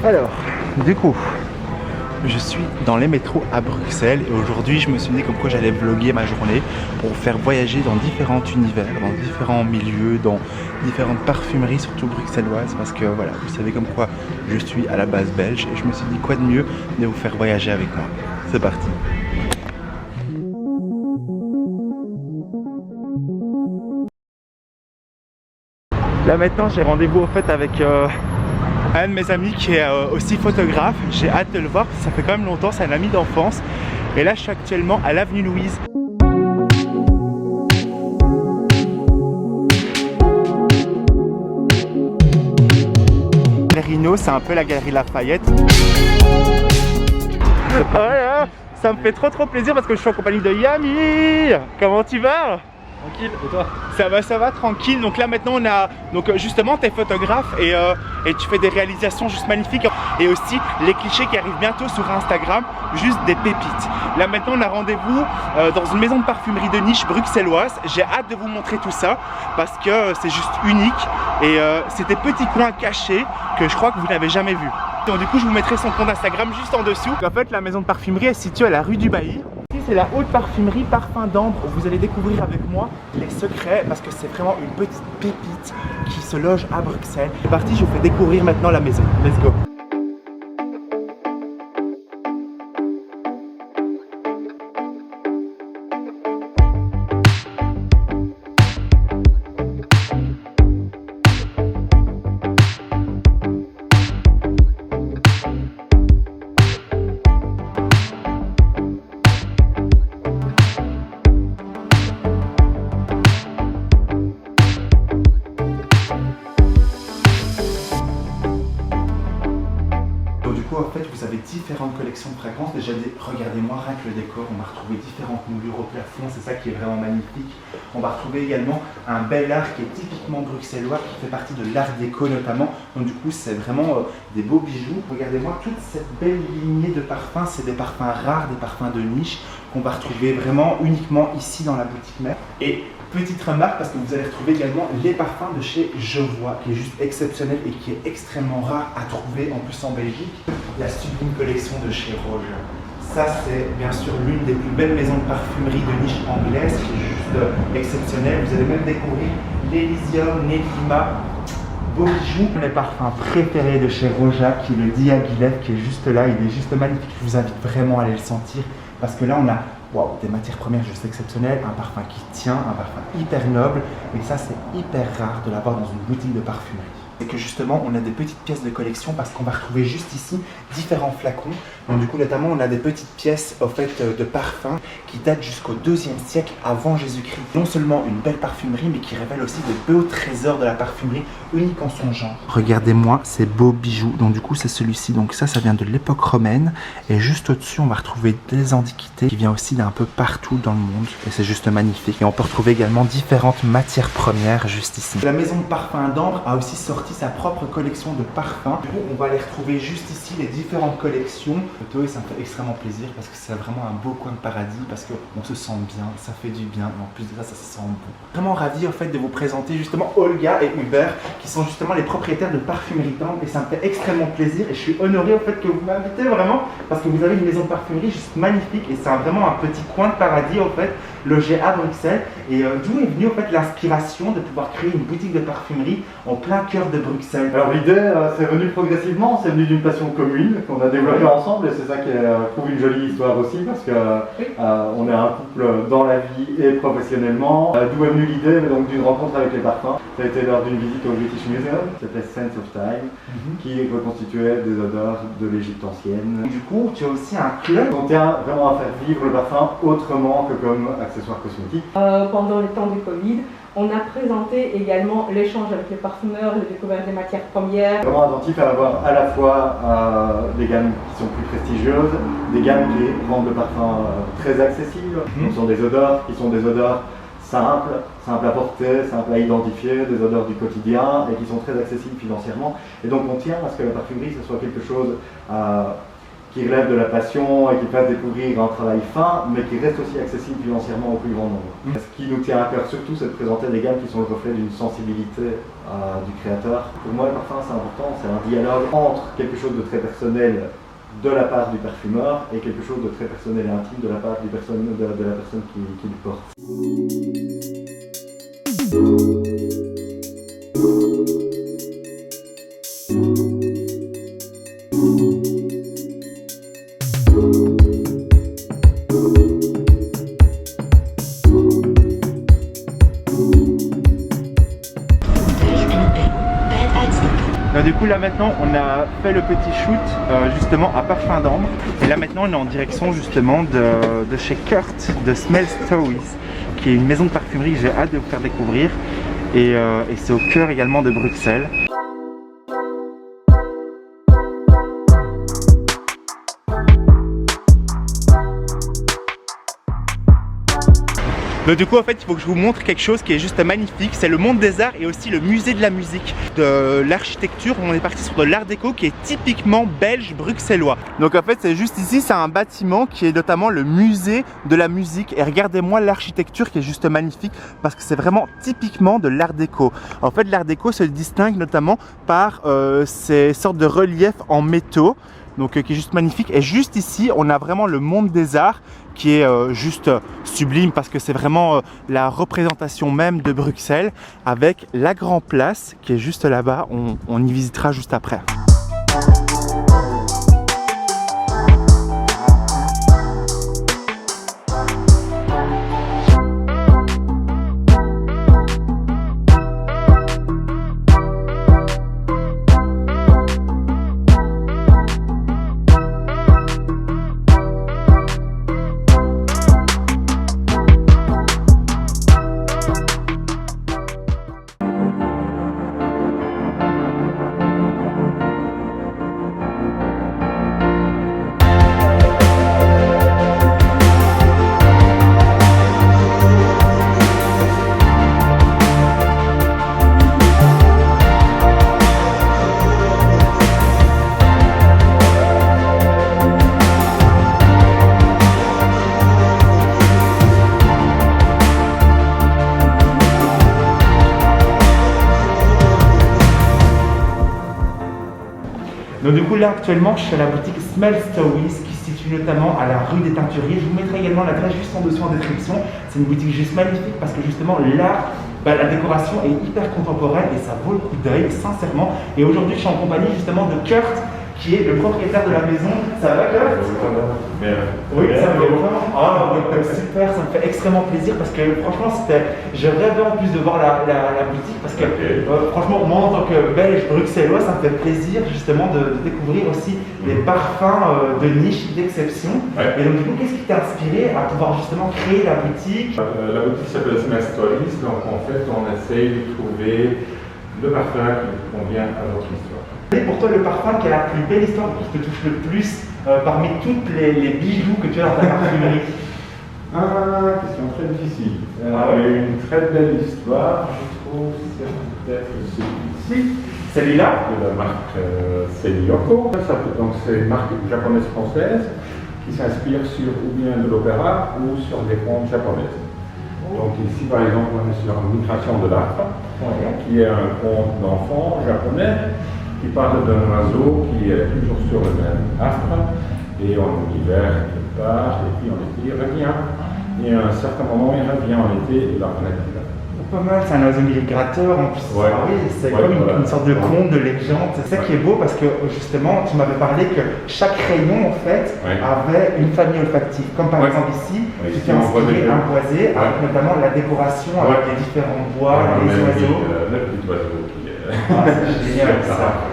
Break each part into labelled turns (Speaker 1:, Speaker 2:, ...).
Speaker 1: Alors, du coup, je suis dans les métros à Bruxelles et aujourd'hui je me suis dit comme quoi j'allais vlogger ma journée pour vous faire voyager dans différents univers, dans différents milieux, dans différentes parfumeries, surtout bruxelloises, parce que voilà, vous savez comme quoi je suis à la base belge et je me suis dit quoi de mieux de vous faire voyager avec moi. C'est parti. Là maintenant j'ai rendez-vous au fait avec un de mes amis qui est aussi photographe. J'ai hâte de le voir parce que ça fait quand même longtemps, c'est un ami d'enfance. Et là je suis actuellement à l'avenue Louise. Rhino, c'est un peu la galerie Lafayette. Voilà, ça me fait trop plaisir parce que je suis en compagnie de Yami. Comment tu vas?
Speaker 2: Tranquille, et toi?
Speaker 1: Ça va, tranquille. Donc là maintenant on a, donc justement t'es photographe et tu fais des réalisations juste magnifiques. Et aussi les clichés qui arrivent bientôt sur Instagram, juste des pépites. Là maintenant on a rendez-vous dans une maison de parfumerie de niche bruxelloise. J'ai hâte de vous montrer tout ça parce que c'est juste unique. Et c'est des petits coins cachés que je crois que vous n'avez jamais vus. Donc du coup je vous mettrai son compte Instagram juste en dessous. En fait la maison de parfumerie est située à la rue du Bailly. Ici c'est la haute parfumerie Parfum d'Ambre. Vous allez découvrir avec moi les secrets parce que c'est vraiment une petite pépite qui se loge à Bruxelles. C'est parti, je vous fais découvrir maintenant la maison. Let's go. En fait, vous avez différentes collections de fragrances. Déjà, regardez-moi, rien que le décor, on va retrouver différentes moulures au plafond, c'est ça qui est vraiment magnifique. On va retrouver également un bel art qui est typiquement bruxellois, qui fait partie de l'art déco notamment. Donc du coup, c'est vraiment des beaux bijoux. Regardez-moi, toute cette belle lignée de parfums, c'est des parfums rares, des parfums de niche, qu'on va retrouver vraiment uniquement ici dans la boutique mère. Et petite remarque, parce que vous allez retrouver également les parfums de chez Je Vois, qui est juste exceptionnel et qui est extrêmement rare à trouver en plus en Belgique. La sublime collection de chez Roger. Ça, c'est bien sûr l'une des plus belles maisons de parfumerie de niche anglaise, qui est juste exceptionnelle. Vous allez même découvrir l'Elysium, Nelima, beaux bijoux. Mes parfums préférés de chez Roja, qui est le Diaghilev, qui est juste là, il est juste magnifique. Je vous invite vraiment à aller le sentir, parce que là, on a des matières premières juste exceptionnelles, un parfum qui tient, un parfum hyper noble, et ça, c'est hyper rare de l'avoir dans une boutique de parfumerie. Et que justement on a des petites pièces de collection parce qu'on va retrouver juste ici différents flacons. Donc du coup notamment on a des petites pièces au fait de parfums qui datent jusqu'au 2e siècle avant Jésus-Christ. Non seulement une belle parfumerie mais qui révèle aussi de beaux trésors de la parfumerie unique en son genre. Regardez-moi ces beaux bijoux. Donc du coup c'est celui-ci. Donc ça vient de l'époque romaine et juste au-dessus on va retrouver des antiquités qui viennent aussi d'un peu partout dans le monde et c'est juste magnifique. Et on peut retrouver également différentes matières premières juste ici. La maison de Parfum d'Ambre a aussi sorti sa propre collection de parfums. Du coup, on va les retrouver juste ici, les différentes collections. Et ça me fait extrêmement plaisir parce que c'est vraiment un beau coin de paradis parce qu'on se sent bien, ça fait du bien et en plus de ça, ça se sent bon. Vraiment ravi en fait de vous présenter justement Olga et Hubert qui sont justement les propriétaires de Parfumerie d'Ambre et ça me fait extrêmement plaisir et je suis honoré au fait que vous m'invitez vraiment parce que vous avez une maison de parfumerie juste magnifique et c'est vraiment un petit coin de paradis en fait logé à Bruxelles. Et d'où est venue en fait l'inspiration de pouvoir créer une boutique de parfumerie en plein cœur de Bruxelles?
Speaker 2: Alors l'idée, c'est venu progressivement, c'est venu d'une passion commune qu'on a développée ensemble et c'est ça qui trouve une jolie histoire aussi parce que on est un couple dans la vie et professionnellement. D'où est venue l'idée donc d'une rencontre avec les parfums. Ça a été lors d'une visite au British Museum, c'était Sense of Time, qui reconstituait des odeurs de l'Égypte ancienne.
Speaker 1: Du coup, tu as aussi un club.
Speaker 2: On tient vraiment à faire vivre le parfum autrement que comme accessoire cosmétique.
Speaker 3: Pendant les temps du Covid, on a présenté également l'échange avec les parfumeurs, le découverte des matières premières.
Speaker 2: Vraiment attentif à avoir à la fois des gammes qui sont plus prestigieuses, des gammes qui rendent le parfum très accessible. Ce sont des odeurs qui sont des odeurs simples à porter, simples à identifier, des odeurs du quotidien et qui sont très accessibles financièrement. Et donc on tient à ce que la parfumerie ce soit quelque chose qui qui relève de la passion et qui fasse découvrir un travail fin, mais qui reste aussi accessible financièrement au plus grand nombre. Ce qui nous tient à cœur surtout, c'est de présenter des gammes qui sont le reflet d'une sensibilité du créateur. Pour moi, le parfum, c'est important, c'est un dialogue entre quelque chose de très personnel de la part du parfumeur et quelque chose de très personnel et intime de la part de la personne qui le porte.
Speaker 1: Du coup là maintenant on a fait le petit shoot justement à Parfum d'Ambre et là maintenant on est en direction justement de chez Kurt de Smell Stories qui est une maison de parfumerie que j'ai hâte de vous faire découvrir et c'est au cœur également de Bruxelles. Donc du coup en fait il faut que je vous montre quelque chose qui est juste magnifique, c'est le Monde des Arts et aussi le musée de la musique, de l'architecture. On est parti sur de l'art déco qui est typiquement belge bruxellois. Donc en fait c'est juste ici, c'est un bâtiment qui est notamment le musée de la musique et regardez-moi l'architecture qui est juste magnifique parce que c'est vraiment typiquement de l'art déco. En fait l'art déco se distingue notamment par ces sortes de reliefs en métaux. Donc qui est juste magnifique et juste ici on a vraiment le Monde des Arts qui est juste sublime parce que c'est vraiment la représentation même de Bruxelles avec la Grand Place qui est juste là-bas, on y visitera juste après. Donc du coup là actuellement je suis à la boutique Smell Stories qui se situe notamment à la rue des Teinturiers. Je vous mettrai également l'adresse juste en dessous en description. C'est une boutique juste magnifique parce que justement l'art, la décoration est hyper contemporaine et ça vaut le coup d'œil sincèrement. Et aujourd'hui je suis en compagnie justement de Kurt qui est le propriétaire de la maison. Ça va Kurt? Oui, ça me fait vraiment super, ça me fait extrêmement plaisir parce que franchement je rêvais en plus de voir la boutique parce que franchement moi en tant que belge bruxellois ça me fait plaisir justement de découvrir aussi des parfums de niche, d'exception. Et donc du coup qu'est-ce qui t'a inspiré à pouvoir justement créer la boutique?
Speaker 4: La boutique s'appelle Smell Stories, donc en fait on essaye de trouver le parfum qui convient à votre histoire.
Speaker 1: Et pour toi le parfum qui a la plus belle histoire, qui te touche le plus parmi toutes les bijoux que tu as dans ta parfumerie?
Speaker 4: Question très difficile. Une très belle histoire, je trouve, c'est peut-être celui-ci.
Speaker 1: Celui-là?
Speaker 4: De la marque Seiryoko. Donc c'est une marque japonaise-française qui s'inspire sur ou bien de l'opéra ou sur des contes japonaises. Donc ici par exemple on est sur Migration de l'Arbre, qui est un conte d'enfant japonais qui parle d'un oiseau qui est toujours sur le même arbre et en hiver il part et puis en été il revient. Et à un certain moment il revient en été et l'arbre n'est plus là.
Speaker 1: Pas mal, c'est un oiseau migrateur en plus.
Speaker 4: Ouais.
Speaker 1: Ah oui, c'est comme une sorte de conte, de légende. C'est ça qui est beau parce que justement tu m'avais parlé que chaque rayon en fait avait une famille olfactive. Comme par exemple ici, tu t'es inspiré un boisé avec notamment la décoration avec les différents bois, les oiseaux.
Speaker 4: Le petit oiseau qui est.
Speaker 1: C'est génial ça.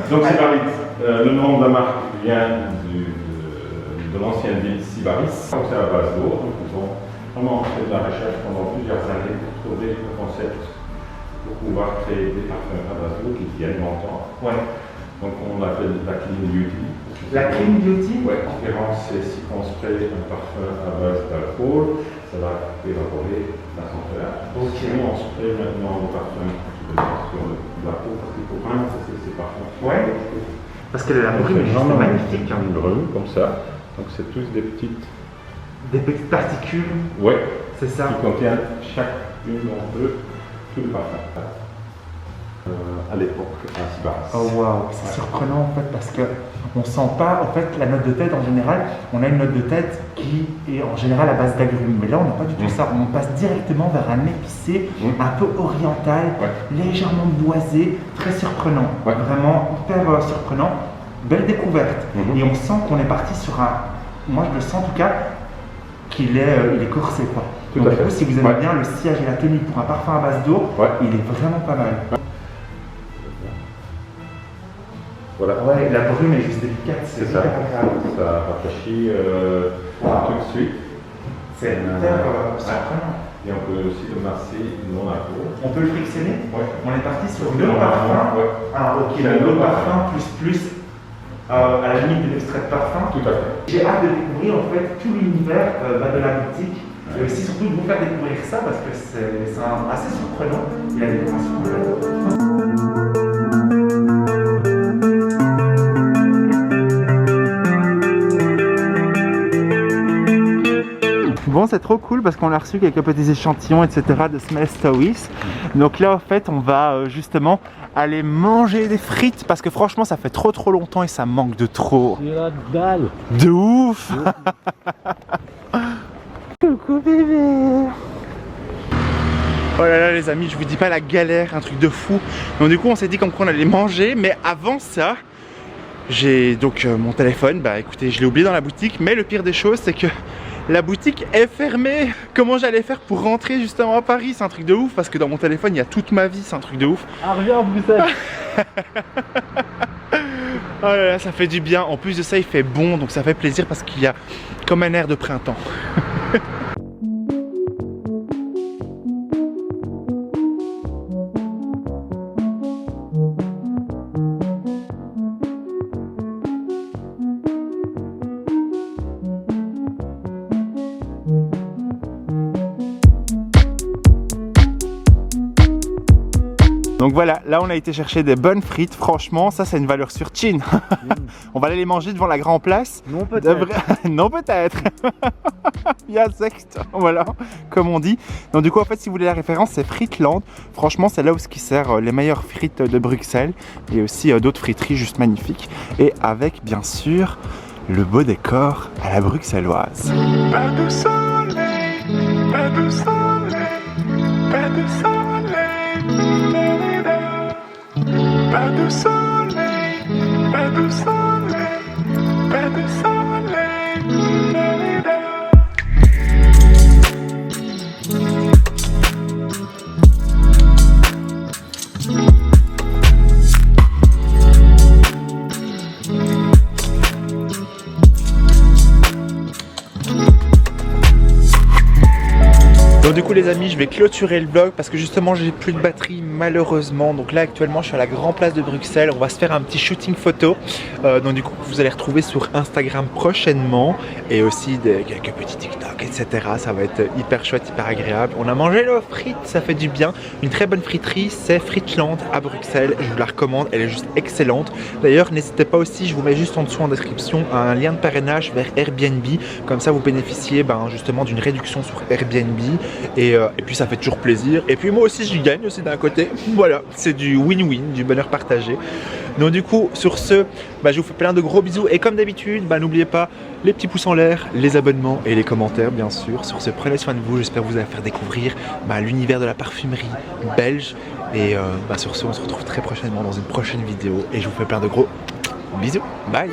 Speaker 4: Donc c'est Paris. Le nom de la marque vient de l'ancienne ville Sybaris. Donc c'est à base d'eau. Donc ils ont vraiment fait de la recherche pendant plusieurs années pour trouver le concept pour pouvoir créer des parfums à base d'eau qui tiennent longtemps. Donc on appelle la clean beauty.
Speaker 1: La clean beauty?
Speaker 4: Oui. En l'occurrence, c'est si on spray un parfum à base d'alcool, ça va évaporer la senteur. Donc on spray maintenant le parfum sur la peau parce qu'il faut vraiment tester ces parfums.
Speaker 1: Parce que la brume est juste magnifique.
Speaker 4: Une brume comme ça. Donc c'est tous des petites...
Speaker 1: Des petites particules.
Speaker 4: Ouais.
Speaker 1: C'est ça.
Speaker 4: Qui contiennent chacune d'entre eux tout le parfum. À l'époque ainsi basse.
Speaker 1: Oh waouh, c'est surprenant en fait parce que on sent pas en fait la note de tête en général. On a une note de tête qui est en général à base d'agrumes, mais là on n'a pas du tout ça. On passe directement vers un épicé un peu oriental, légèrement boisé, très surprenant. Vraiment hyper surprenant. Belle découverte. Et on sent qu'on est parti sur un. Moi je le sens en tout cas qu'il est, il est corsé quoi. Donc du coup, si vous aimez bien le sillage et la tenue pour un parfum à base d'eau, il est vraiment pas mal.
Speaker 4: Voilà.
Speaker 1: Ouais, la brume est juste délicate, c'est
Speaker 4: ça. Ça rafraîchit tout de suite.
Speaker 1: C'est hyper surprenant.
Speaker 4: Et on peut aussi le masser dans la peau.
Speaker 1: On peut le frictionner. On est parti sur
Speaker 4: deux
Speaker 1: deux parfums.
Speaker 4: Ah,
Speaker 1: ok, le parfum plus à la limite de l'extrait de parfum.
Speaker 4: Tout à fait.
Speaker 1: J'ai hâte de découvrir en fait tout l'univers de la boutique. Et aussi surtout de vous faire découvrir ça parce que c'est assez surprenant. Il y a des décorations. Bon, c'est trop cool parce qu'on a reçu quelques petits échantillons, etc. de Smell Stories. Donc là, en fait, on va justement aller manger des frites parce que franchement, ça fait trop longtemps et ça manque de trop.
Speaker 5: C'est la dalle.
Speaker 1: De ouf. Coucou bébé. Oh là là les amis, je vous dis pas la galère, un truc de fou. Donc du coup, on s'est dit comme qu'on allait manger, mais avant ça, j'ai donc mon téléphone. Bah écoutez, je l'ai oublié dans la boutique, mais le pire des choses, c'est que la boutique est fermée. Comment j'allais faire pour rentrer justement à Paris? C'est un truc de ouf parce que dans mon téléphone il y a toute ma vie, c'est un truc de ouf.
Speaker 5: Ah, reviens à Bruxelles.
Speaker 1: Oh là là, ça fait du bien. En plus de ça, il fait bon, donc ça fait plaisir parce qu'il y a comme un air de printemps. Donc voilà, là on a été chercher des bonnes frites, franchement ça c'est une valeur sur Chin. On va aller les manger devant la Grand Place.
Speaker 5: Non peut-être.
Speaker 1: Non peut-être. Il y a secte, voilà, comme on dit. Donc du coup en fait si vous voulez la référence c'est Fritland. Franchement c'est là où ce qui sert les meilleures frites de Bruxelles. Il y a aussi d'autres friteries juste magnifiques. Et avec bien sûr le beau décor à la bruxelloise. Pas de soleil, pas de soleil, pas de soleil. Pas de soleil, pas de soleil, pas de soleil. Donc du coup les amis, je vais clôturer le vlog parce que justement j'ai plus de batterie malheureusement. Donc là actuellement je suis à la Grand Place de Bruxelles. On va se faire un petit shooting photo. Donc du coup vous allez retrouver sur Instagram prochainement. Et aussi quelques petits TikTok etc. Ça va être hyper chouette, hyper agréable. On a mangé nos frites, ça fait du bien. Une très bonne friterie, c'est Fritland à Bruxelles. Je vous la recommande, elle est juste excellente. D'ailleurs n'hésitez pas aussi, je vous mets juste en dessous en description un lien de parrainage vers Airbnb. Comme ça vous bénéficiez justement d'une réduction sur Airbnb. Et puis ça fait toujours plaisir. Et puis moi aussi j'y gagne aussi d'un côté. Voilà, c'est du win-win, du bonheur partagé. Donc du coup sur ce, je vous fais plein de gros bisous. Et comme d'habitude, n'oubliez pas les petits pouces en l'air, les abonnements et les commentaires bien sûr. Sur ce, prenez soin de vous. J'espère vous allez faire découvrir l'univers de la parfumerie belge. Et sur ce, on se retrouve très prochainement dans une prochaine vidéo. Et je vous fais plein de gros bisous. Bye.